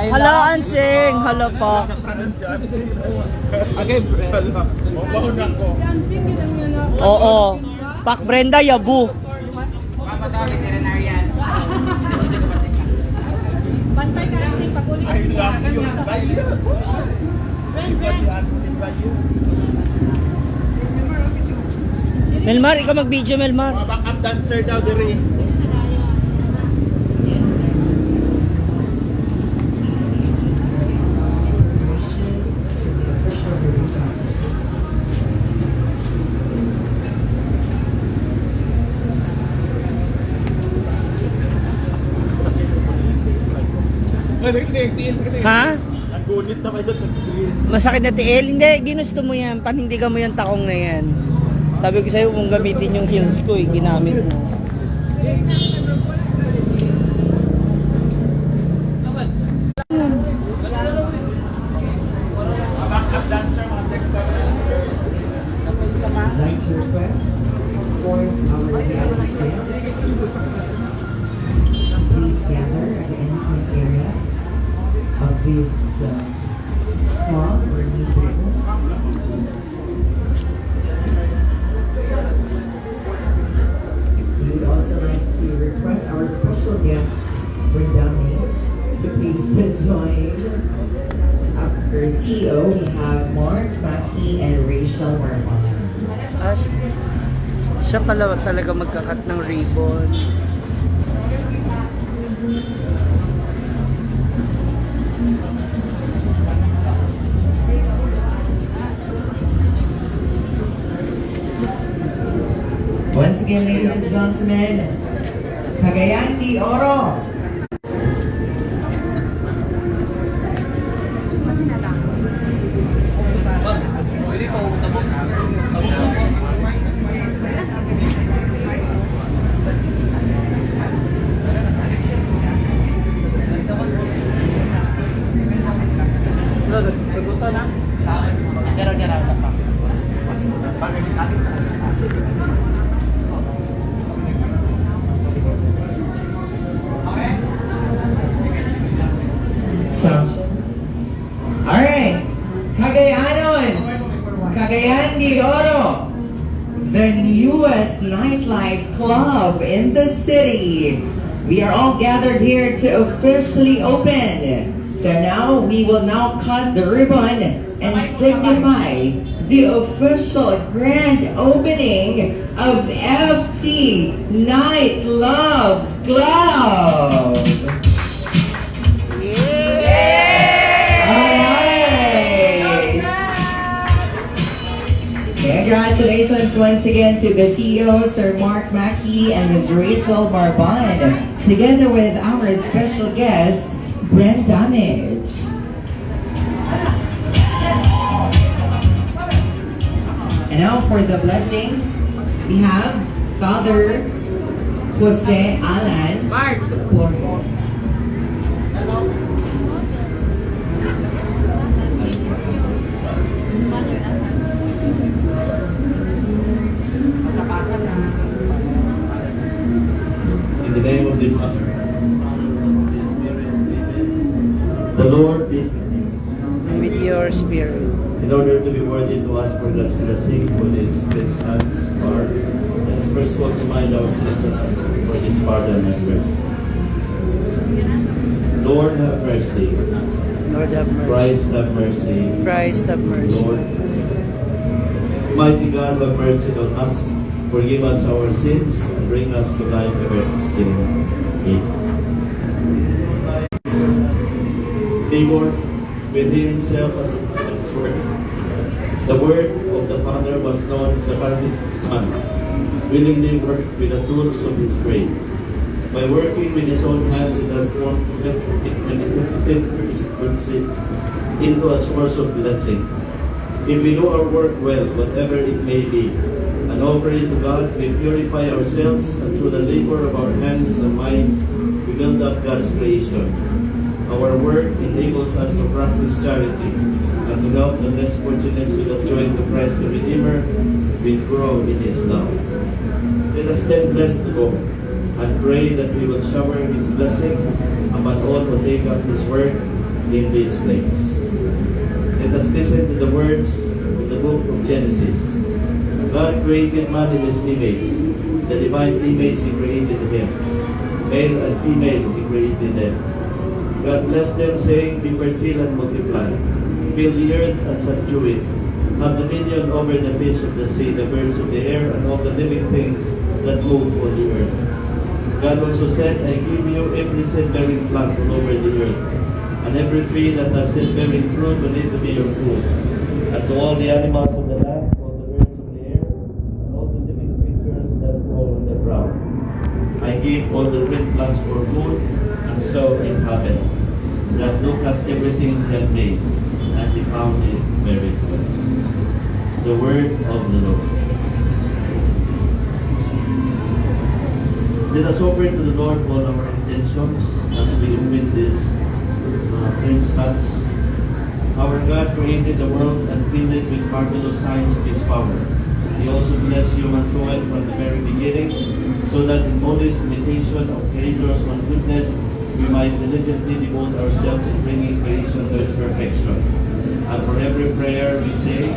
Hello, Ansing. Hello po. Okay, Oo. Pak Brenda, Yabu. Bantay ka kasi pag-ulit. I love you. Melmar, ikaw mag-video, Melmar. Mga backup dancer daw diri. Ha? Ang gunit na kayo sa green. Masakit na tiil? Hindi, ginusto mo yan. Panindigan mo yung takong na yan. Sabi ko sa'yo kung gamitin yung heels ko, ginamit mo. Mga backup dancer, mga sex dancer. Lights request towards our reality dance. Please gather at the entrance area of this club or new business. We would also like to request our special guest, Brenda Mage, to please join. Our CEO, we have Mark Mackey and Rachel Marmon. Ah, siya pala talaga magkakat ng ribbon. Once again, ladies and gentlemen, Cagayan de Oro. Alright, Cagayanos, Cagayan de Oro, the newest nightlife club in the city. We are all gathered here to officially open. So now we will now cut the ribbon and signify the official grand opening of FT Night Love Club. Alright. Congratulations once again to the CEO, Sir Mark Mackey and Ms. Rachel Barbon, together with our special guest, Brent Damage. And now for the blessing, we have Father Jose Alan Porto. In the name of the Father, Son, and the Spirit, amen. The Lord be With your spirit. in order to be worthy to ask for God's blessing for this great son's part. Let us first call to mind our sins and ask for His pardon and mercy. Lord, have mercy. Lord have mercy. Christ, have mercy. Christ have mercy. Lord, mighty God, have mercy on us. Forgive us our sins and bring us to life everlasting. Amen. Labor with Himself as His word. The word of the Father was known as the incarnate Son, willingly worked with the tools of His trade. By working with His own hands, it has grown into a source of blessing. If we do our work well, whatever it may be, and offer it to God, we purify ourselves, and through the labor of our hands and minds, we build up God's creation. Our work enables us to practice charity and to help the less fortunate who have joined the Christ the Redeemer will grow in His love. Let us then bless the Lord and pray that He will shower His blessing upon all who take up His word in this place. Let us listen to the words of the book of Genesis. God created man in his image. The divine image he created him. Male and female he created them. God blessed them, saying, be fertile and multiply. Fill the earth and subdue it. Have dominion over the fish of the sea, the birds of the air, and all the living things that move on the earth. God also said, I give you every seed-bearing plant all over the earth, and every tree that has seed-bearing fruit will need to be your food. And to all the animals of the land, all the birds of the air, and all the living creatures that crawl on the ground. I give all the green plants for food, and so it happened. God looked at everything he had made, and he found it very good. The word of the Lord. Let us offer to the Lord all our intentions as we open this Prince Huts. Our God created the world and filled it with marvelous signs of His power. He also blessed human soil from the very beginning, so that in modest imitation of Creator's own goodness, we might diligently devote ourselves in bringing creation to its perfection. And for every prayer we say,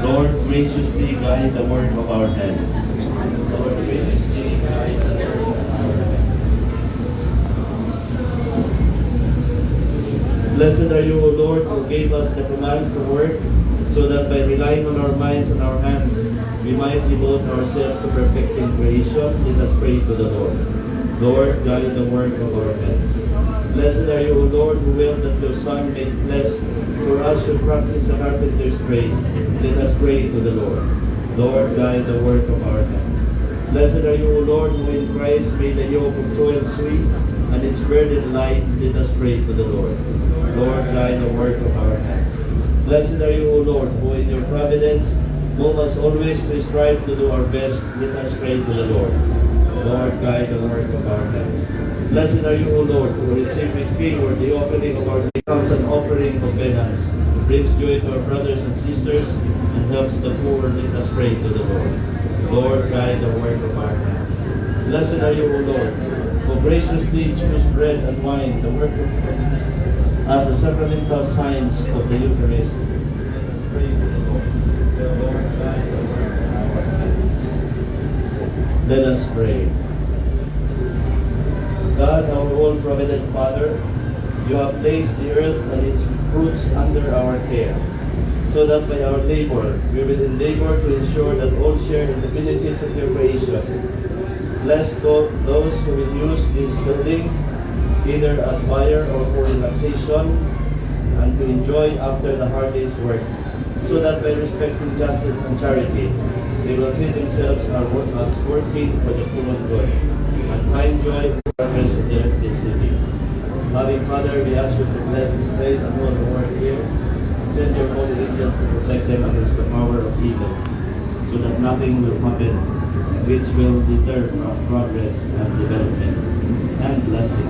Lord, graciously guide the work of our hands. Lord, graciously guide the work of our hands. Blessed are you, O Lord, who gave us the command to work, so that by relying on our minds and our hands, we might devote ourselves to perfecting creation. Let us pray to the Lord. Lord, guide the work of our hands. Blessed are you, O Lord, who willed that your Son made flesh for us to practice the carpenter's trade. Let us pray to the Lord. Lord, guide the work of our hands. Blessed are you, O Lord, who in Christ made the yoke of toil sweet and its burden light. Let us pray to the Lord. Lord, guide the work of our hands. Blessed are you, O Lord, who in your providence move us always to strive to do our best. Let us pray to the Lord. Lord, guide the work of our hands. Blessed are you, O Lord, who receive with favor the offering of our becomes an offering of penance, brings joy to our brothers and sisters, and helps the poor. Let us pray to the Lord. Lord, guide the work of our hands. Blessed are you, O Lord, who graciously choose bread and wine, the work of as the sacramental signs of the Eucharist. Let us pray to the Lord. The Lord, guide the work of our hands. Let us pray. God, our all-provident Father, you have placed the earth and its fruits under our care, so that by our labor, we will endeavor to ensure that all share in the benefits of your creation. Bless those who will use this building, either as buyer or for relaxation, and to enjoy after the hard day's work, so that by respecting justice and charity, they will see themselves as working for the common good, and find joy in the progress of this city. Loving Father, we ask you to bless this place and all the work here, and send your holy angels to protect them against the power of evil, so that nothing will happen which will deter from progress and development and blessing.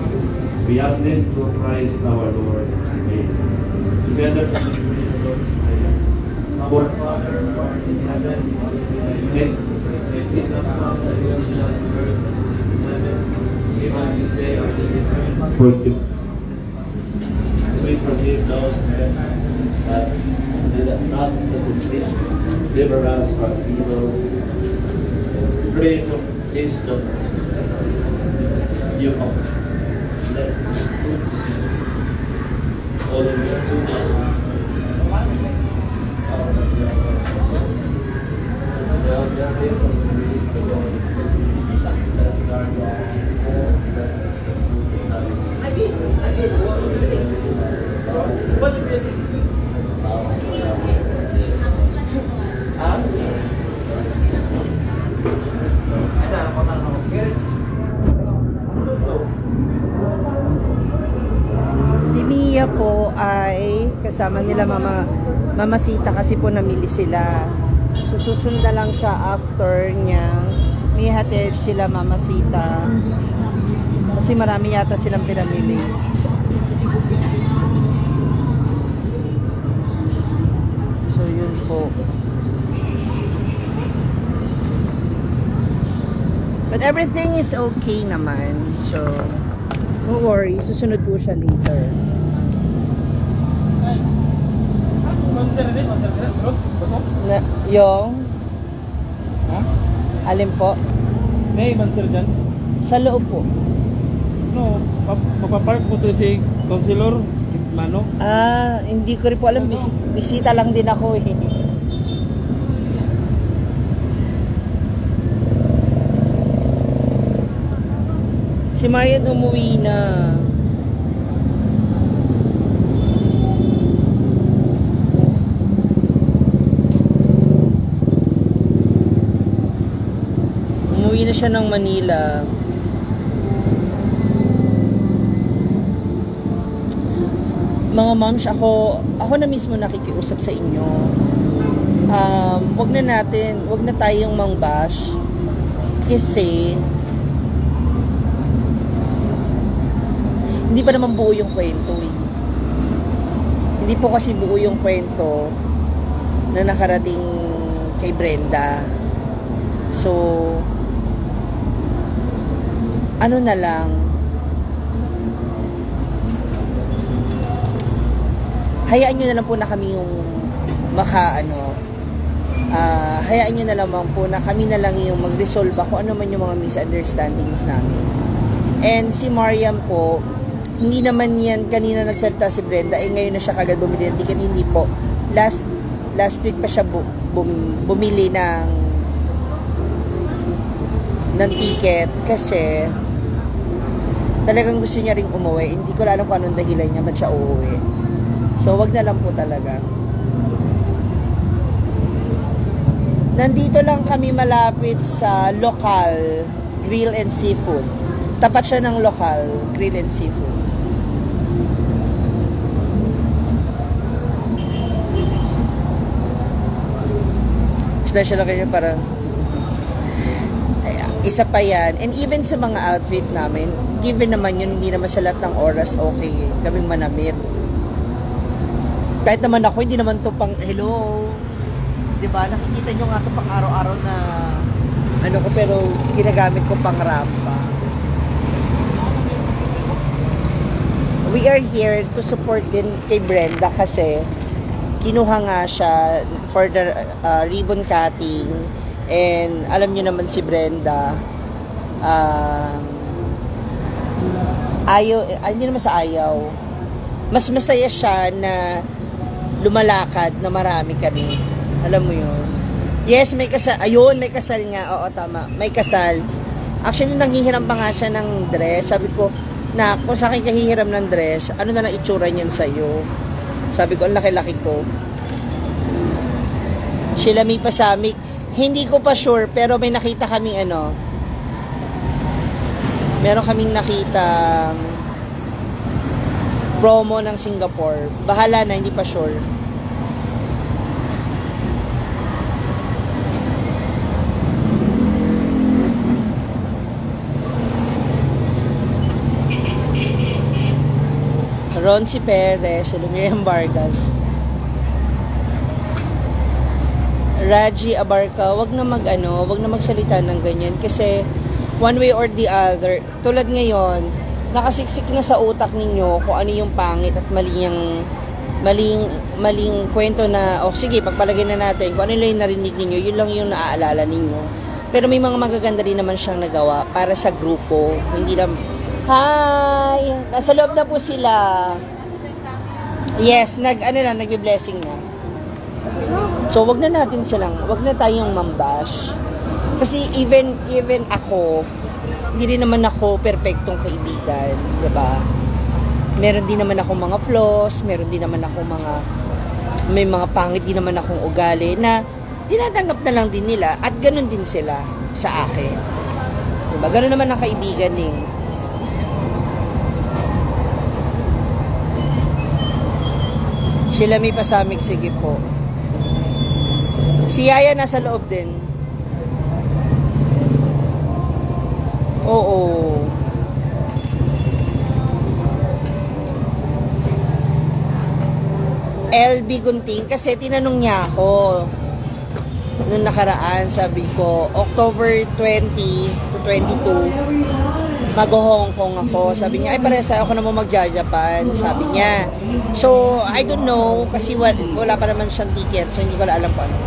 We ask this through Christ our Lord. Amen. Together, we pray the Lord's Prayer. Our Father, who art in heaven, hallowed be thy name. Thy kingdom come, thy will be done on earth as it is in heaven. Give us this day our daily bread. Forgive. As we forgive those who trespass against us, and lead us not into temptation, deliver us from evil. Pray for wisdom. You are blessed. All of your good. Si Mia po ay kasama nila Mama Sita kasi po namili sila. So susunda lang siya after niya. May hatid sila Mama Sita. Kasi marami yata silang pinamili. So yun po. But everything is okay naman. So no worry, susunod po siya later. Na, yung, Ha? alin po? May mansir dyan? Sa loob po. No, mapapark po to si Councilor Mano. Ah, hindi ko rin po alam. Bisita lang din ako eh. Si Marian umuwi na. Umuwi na siya ng Manila. Mga moms, ako na mismo nakikiusap sa inyo. Wag na tayong mangbash. Kasi, hindi pa naman buo yung kwento eh. Hindi po kasi buo yung kwento na nakarating kay Brenda. So, ano na lang, hayaan nyo na lang po na kami yung hayaan nyo na lang po na kami na lang yung mag-resolve kung ano man yung mga misunderstandings namin. And si Mariam po, hindi naman yan, kanina nagsalita si Brenda, ngayon na siya kagad bumili ng ticket. Hindi po. Last week pa siya bumili ng ticket kasi talagang gusto niya ring umuwi. Hindi ko alam kung anong dahilan niya ba't siya uuwi. So, wag na lang po talaga. Nandito lang kami malapit sa local grill and seafood. Tapat siya ng local grill and seafood. Special occasion para isa pa yan. And even sa mga outfit namin, given naman yun, hindi naman sa lahat ng oras okay kaming manamit. Kahit naman ako, hindi naman to pang, hello, diba, nakikita nyo nga to pang araw-araw na, ano ko, pero ginagamit ko pang rampa. We are here to support din kay Brenda kasi kinuha nga siya for the ribbon cutting. And alam nyo naman si Brenda, hindi naman sa ayaw. Mas masaya siya na lumalakad na marami kami. Alam mo yun? Yes, may kasal. Ayun, may kasal nga. Oo, tama. May kasal. Actually, nanghihiram pa nga siya ng dress. Sabi ko, na kung sa akin kahihiram ng dress, ano na lang itsura niyan sa'yo? Sabi ko, ang laki-laki ko. Sheila May Pasamik. Hindi ko pa sure, pero may nakita kaming meron kaming nakita promo ng Singapore. Bahala na, hindi pa sure. Roncy Perez, Miriam Vargas, Raji Abarca, wag na magsalita ng ganyan kasi one way or the other, tulad ngayon, nakasiksik na sa utak ninyo kung ano yung pangit at maling kwento na, sige, pagpalagay na natin, kung ano lang yung narinig ninyo, yun lang yung naaalala ninyo. Pero may mga magaganda rin naman siyang nagawa para sa grupo. Hindi lang, hi! Nasa loob na po sila. Yes, nagbe-blessing na. So, wag na tayong mambash. Kasi even ako, hindi rin naman ako perfectong kaibigan, diba? Meron din naman ako mga flaws, meron din naman ako may mga pangit din naman akong ugali na tinatanggap na lang din nila at ganun din sila sa akin. Diba? Ganun naman ang kaibigan eh. Sheila May Pasamik, sige po. Si Yaya nasa loob din. Oo. LB Gunting, kasi tinanong niya ako nung nakaraan, sabi ko, October 20 to 22, mag-Hong Kong ako. Sabi niya, ay parehas tayo, ako naman mag-Japan, sabi niya. So, I don't know, kasi wala pa naman siyang ticket, so hindi ko alam kung ano.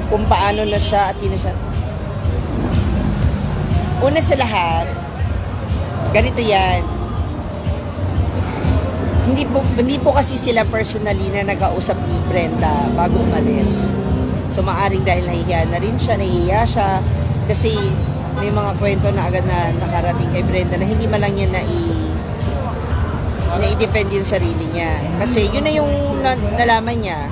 Kung paano na siya at di na siya. Una sa lahat, ganito yan. Hindi po kasi sila personally na nag-ausap ni Brenda bago umalis. So maaring dahil nahihiya na rin siya, nahihiya siya kasi may mga kwento na agad na nakarating kay Brenda na hindi man lang niya na-defend yung sarili niya. Kasi yun na yung nalaman niya.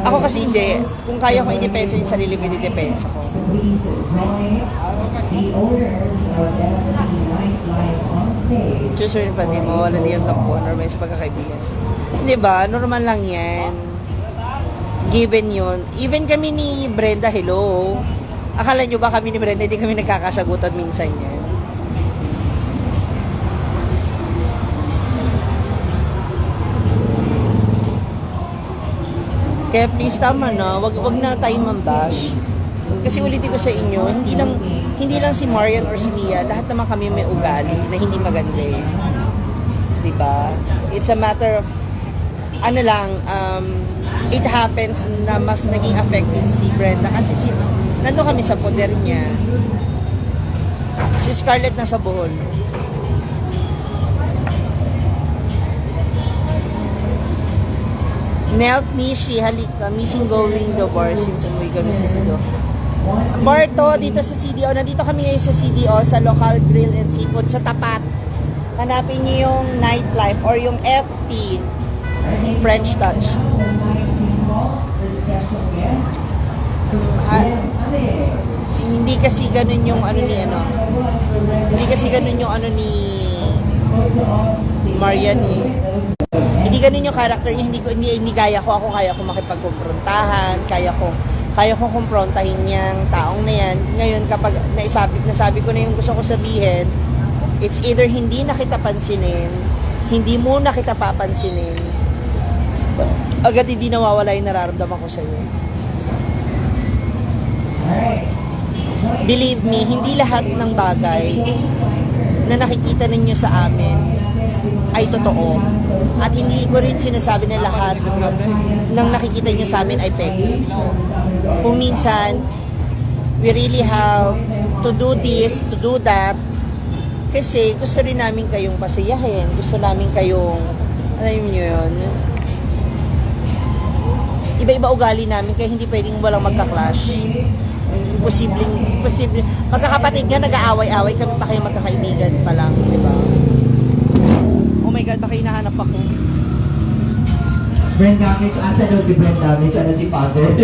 Ako kasi hindi. Kung kaya ko i-depensa yung sarili ko, i-depensa ko. So please join the owners of FT Nightlife on stage. Susunod pa din mo, wala niyang tapuan or may sa pagkakaibigan. Di ba? Normal lang yan. Given yun. Even kami ni Brenda, hello. Akala nyo ba kami ni Brenda, hindi kami nagkakasagutan minsan yan. Kaya please, tama na. Wag na tayong mambash. Kasi ulitin ko sa inyo, hindi lang si Marian or si Mia, lahat naman kami may ugali na hindi maganda eh. Diba? It's a matter of, it happens na mas naging affected si Brenda kasi since nandun kami sa poder niya, si Scarlett nasa Bohol. Nelt Mishi, halika, missing going the bar since umuwi kami sa CDO. Barto, dito sa CDO. Nandito kami ngayon sa CDO, sa Local Grill and Seafood, sa tapat. Hanapin niyo yung nightlife or yung FT, French Touch. Hindi kasi ganun yung Hindi kasi ganun yung ni Marian eh. Hindi ganun yung character niya, hindi gaya ko. Ako kaya ko makipagkumprontahan, kaya ko kumprontahin yung taong na yan. Ngayon, kapag nasabi ko na yung gusto ko sabihin, it's either hindi na kita pansinin, hindi mo na kita papansinin, agad hindi nawawala yung nararamdaman ko sa'yo. Believe me, hindi lahat ng bagay na nakikita ninyo sa amin ay totoo. At hindi ko rin sinasabi na lahat ng nakikita nyo sa amin ay peke. Kung minsan, we really have to do this, to do that, kasi gusto rin namin kayong pasiyahin. Gusto namin kayong, alam nyo yun, iba-iba ugali namin, kaya hindi pwedeng walang magka-clash. Posibleng. Magkakapatid nga, nag-aaway-aaway kami pa kayo magkakaibigan pa lang, di ba? Oh my God, baka hinahanap ako. Brenda Mitch, asa daw si Brenda Mitch, ano si Father?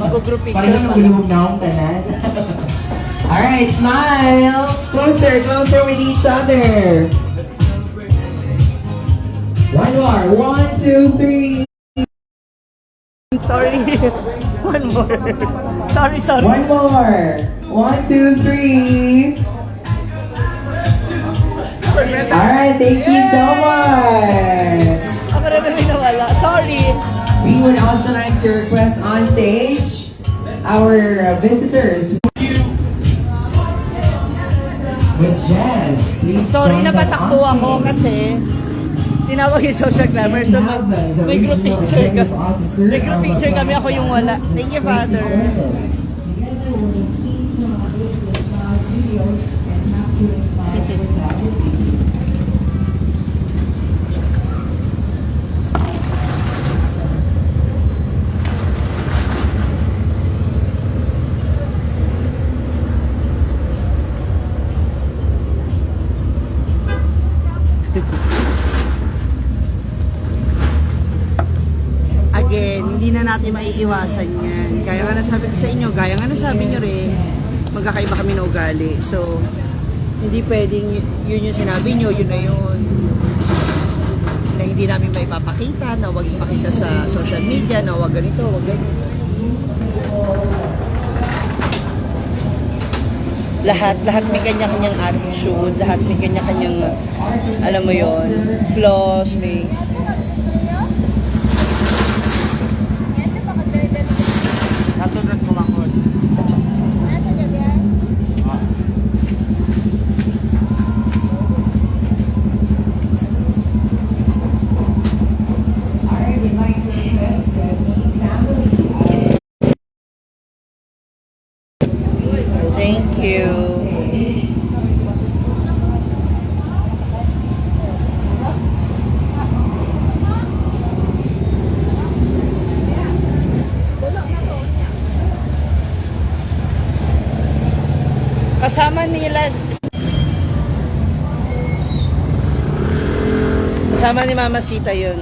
Mag-group picture Parang pa lang. nagulubog na akong tanan. Alright, smile! Closer with each other. One more. 1, 2, 3. Sorry. One more. Sorry. One more. 1, 2, 3. Alright, thank you so much. Ako na rin nawala. Sorry. We would also like to request on stage our visitors. Miss Jazz, please. Sorry, join them napatakbo on ako stage. kasi tinawag yung social clamor. So, may group picture kami. May group picture kami, ako yung wala. Thank you, Father. Again, hindi na natin maiiwasan yan. Kaya nga nasabi ko sa inyo, gaya nga nasabi nyo rin, magkakaiba kami na ugali. So, hindi pwedeng yun yung sinabi nyo, yun na yun. Na hindi namin may papakita, na huwag ipakita sa social media, na huwag ganito, huwag ganito. Lahat may kanya-kanyang attitude, lahat may kanya-kanyang, alam mo yon, flaws, may... Ato na Thank you. Kasama ni Mama Sita yun.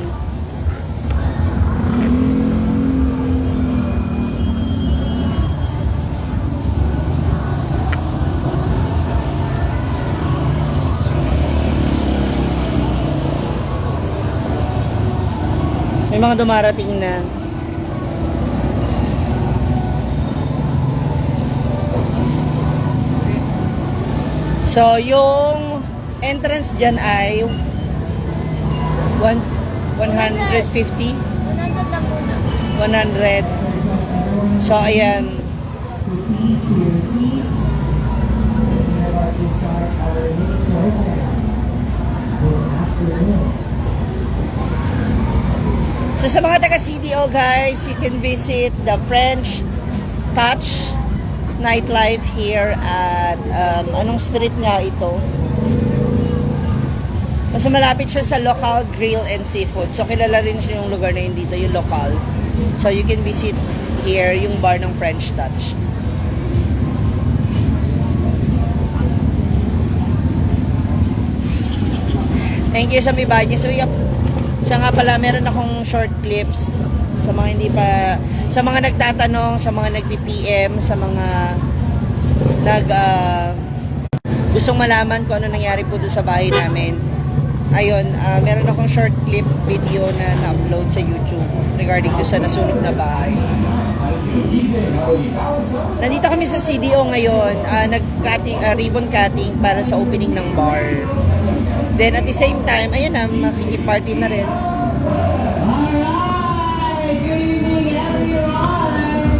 May mga dumarating na. So, yung entrance dyan ay 150? 100 lang muna. 100. So, ayan. Proceed to your seats. We're about to start our mini program this afternoon. So, sa mga taga-CDO guys, you can visit the French Touch nightlife here at anong street nga ito? Mas malapit siya sa local grill and seafood. So, kilala rin siya yung lugar na yun dito, yung local. So, you can visit here yung bar ng French Touch. Thank you sa may bahay niya. So, siya nga pala, meron akong short clips sa mga hindi pa, sa mga nagtatanong, sa mga nagpi-PM, sa mga gustong malaman kung ano nangyari po doon sa bahay namin. Ayun, meron akong short clip video na na-upload sa YouTube regarding doon sa nasunog na bahay. Nandito kami sa CDO ngayon, nag-cutting, ribbon cutting para sa opening ng bar. Then at the same time, ayun na, makikip-party na rin. Alright! Good evening, everyone!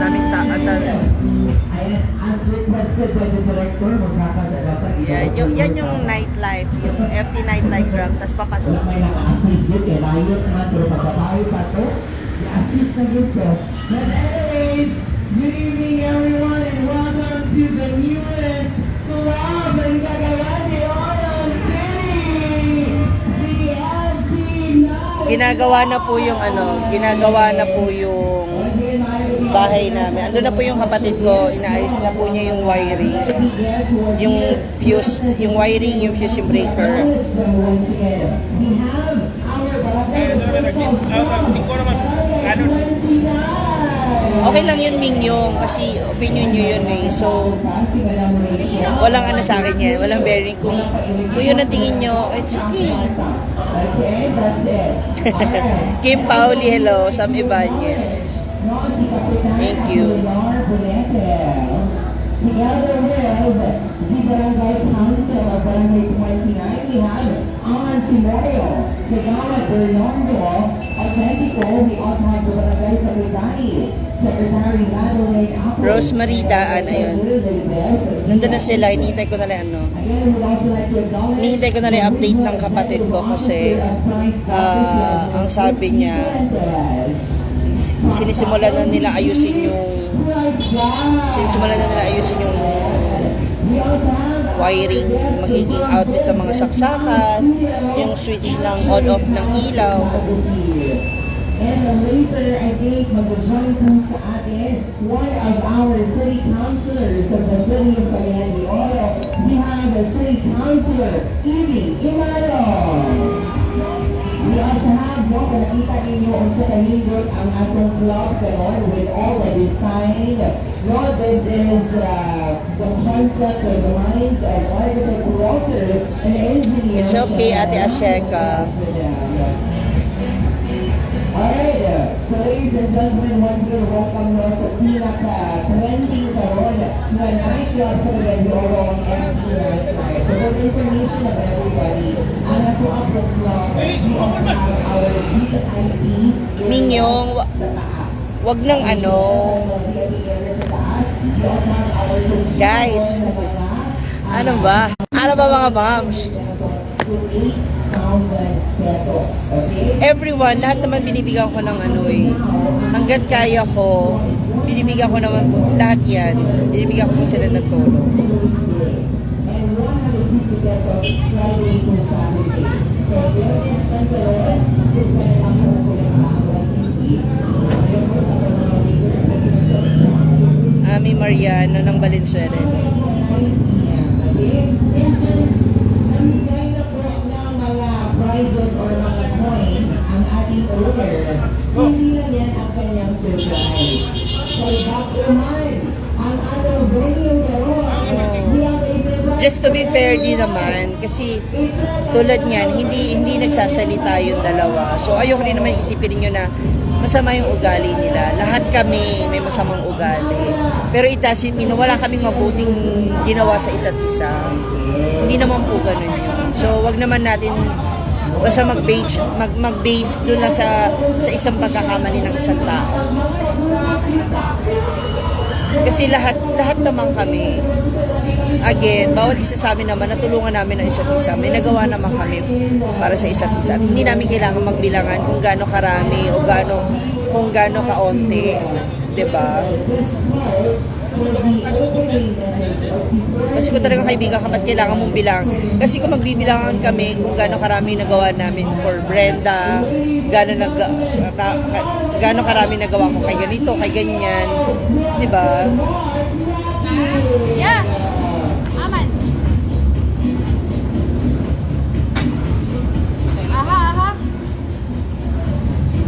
Daming Ayan, as requested by the director, musaka sa dapat yan yung nightlife, yung FT nightlife grab, tapos papasok. Wala may naka-assist yun, kaya layot man, pero pagpapayo pa to, i-assist na yun ko. But anyways, good evening everyone and welcome to the newest club in Cagayan de Oro City, the FT Night. Ginagawa na po yung bahay namin. Ando na po yung kapatid ko, inaayos na po niya yung wiring. Yung fuse, yung wiring, yung fuse yung breaker. Okay lang yun, Mingyong, kasi opinion nyo yun eh. So, walang ano sa akin yan, walang bearing. Kung yun ang tingin nyo, it's okay. Okay, that's it. Kim Pauli, hello, Sam Ibanez. Thank you. Together with the Barangay Council of Barangay 29, we have Aman Simorio, Segama Bernardo, Atletico. We also have the Barangay Secretary Madeline Apple. Rosemary Daan, ayun. Nandun na sila, hinihintay ko na lang ano. Hinihintay ko na lang update ng kapatid ko kasi ang sabi niya, sinisimulan na nila ayusin yung wiring, magiging outlet ng mga saksakan, yung switch ng on-off ng ilaw. And later, I think, mag-join po sa atin one of our city councilors of the city of Cagayan de Oro. We have the city councilor, Evie Imano. We also have nakita ninyo sa kahindot ang atong club karon with all the design. No, this is the concept or the minds of architect Walter and engineer. It's okay, Ate Asheka. Alright, so ladies and gentlemen, once again, welcome nyo sa pinaka-trending karon na nightclub sa Cagayan de Oro ang FT Nightlife. So for information of everybody, ang ato upload club, we also have our VIP Minyong, wag nang ano. Guys, ano ba mga moms? pesos. Okay? Everyone, lahat naman binibigyan ko ng ano eh. Hanggat kaya ko, binibigyan ko naman lahat yan. Binibigyan ko sila ng tulong. And 150 pesos Friday to Saturday. For Biyernes, Pantalo, at super ang kulang ang 150. Ayaw ko sa mga leader at sa Ami Mariano ng Valenzuela. Okay? And since namigay na po ng mga prizes or mga coins ang ating owner, hindi na yan ang kanyang surprise. Kaya bakuman ang anong venue karon. We have a surprise. Just to be fair din naman, kasi tulad niyan, hindi nagsasalita yung dalawa. So ayoko rin naman isipin niyo na masama yung ugali nila. Lahat kami may masamang ugali. Pero it doesn't mean wala kaming mabuting ginawa sa isa't isa. Hindi naman po ganun yun. So wag naman natin basta mag-base doon lang sa isang pagkakamali ng isang tao. Kasi lahat naman kami. Again, bawat isa sa amin naman, natulungan namin ang isa't isa. May nagawa naman kami para sa isa't isa. At hindi namin kailangan magbilangan kung gaano karami o kung gaano kaunti. Diba? Kasi kung talagang kaibigan ka, ba't kailangan mong bilang? Kasi kung magbibilangan kami kung gaano karami nagawa namin for Brenda, gaano karami nagawa ko kay ganito, kay ganyan. Diba? Yeah. Aman. Aha.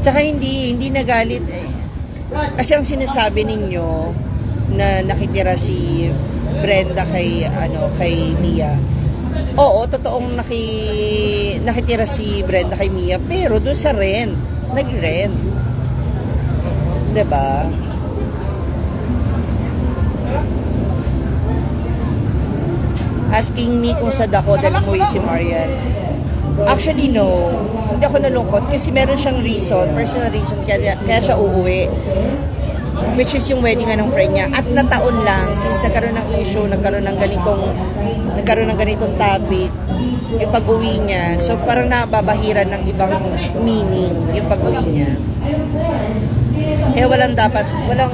Tsaka hindi nagalit eh. Kasi ang sinasabi ninyo na nakitira si Brenda kay Mia. Oo, totoong nakitira si Brenda kay Mia, pero doon sa rent, nag-rent. 'Di ba? Asking me kung sad ako dahil umuwi si Marian. Actually, no. Hindi ako nalungkot kasi meron siyang reason, personal reason, kaya siya uuwi. Which is yung wedding ng friend niya. At nataon lang, since nagkaroon ng issue, nagkaroon ng ganitong topic, yung pag-uwi niya. So, parang nababahiran ng ibang meaning yung pag-uwi niya. Eh, walang dapat ano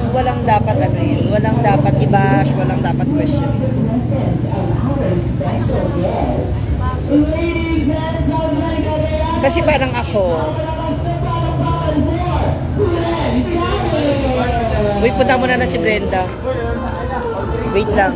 yun. Walang dapat i-bash, walang dapat question. Kasi parang ako, wait, punta muna na si Brenda. Wait lang.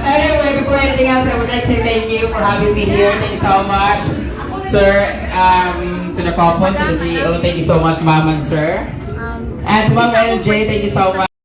Anyway, before anything else, I would like to say thank you for having me here. Thank you so much, sir, to the couple, to the CEO. Thank you so much, Ma'am and Sir. And to Ma'am LJ, thank you so much.